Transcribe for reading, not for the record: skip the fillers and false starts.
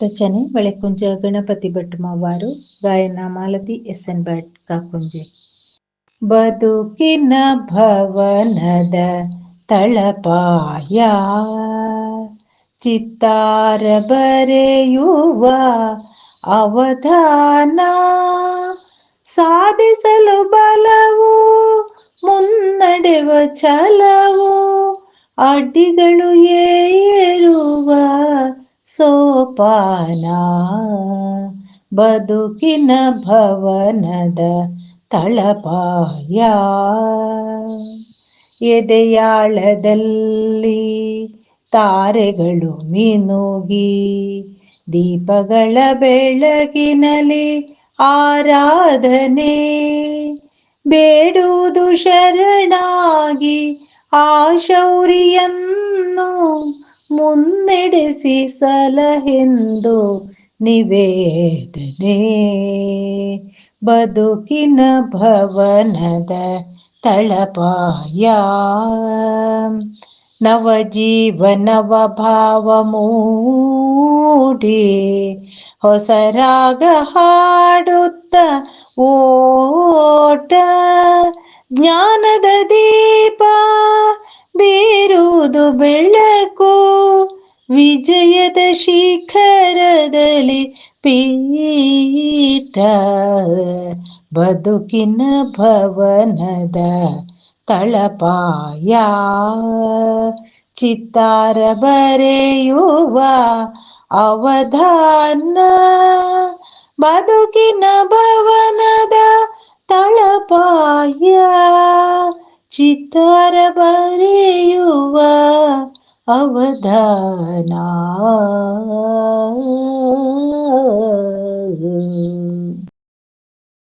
ರಚನೆ ಬಳೆಕುಂಜ ಗಣಪತಿ ಭಟ್ ಮಾವಾರು. ಗಾಯನ ಮಾಲತಿ ಎಸ್.ಎನ್. ಭಟ್ ಕಾಕುಂಜೆ. ಬದುಕಿನ ಭವನದ ತಳಪಾಯ ಚಿತ್ತಾರ ಬರೆಯುವ ಅವಧಾನ, ಸಾಧಿಸಲು ಬಲವು ಮುನ್ನಡೆವ ಛಲವು, ಅಡ್ಡಿಗಳು ಏರುವ ಸೋಪಾನ. ಬದುಕಿನ ಭವನದ ತಳಪಾಯ ಎದೆಯಾಳದಲ್ಲಿ ತಾರೆಗಳು ಮಿನುಗಿ, ದೀಪಗಳ ಬೆಳಕಿನಲ್ಲಿ ಆರಾಧನೆ ಬೇಡುವುದು ಶರಣಾಗಿ. ಆ ಶೌರ್ಯನ್ನು ಮುನ್ನಡೆಸಿ ಸಲಹೆಂದು ನಿವೇದನೆ. ಬದುಕಿನ ಭವನದ ತಳಪಾಯ ನವಜೀವನವ ಭಾವ ಮೂಡಿ, ಹೊಸರಾಗ ಹಾಡುತ್ತ ಓಟ, ಜ್ಞಾನದ ದೀಪ ಬೀರುವುದು ಬೆಳಕು, ವಿಜಯದ ಶಿಖರದಲ್ಲಿ ಪೀಠ. ಬದುಕಿನ ಭವನದ ತಳಪಾಯ ಚಿತ್ತಾರ ಬರೆಯುವ ಅವಧಾನ. ಬದುಕಿನ ಭವನದ ತಳಪಾಯ ಚಿತ್ತಾರ ಬರೆಯುವ ಅವಧಾನ.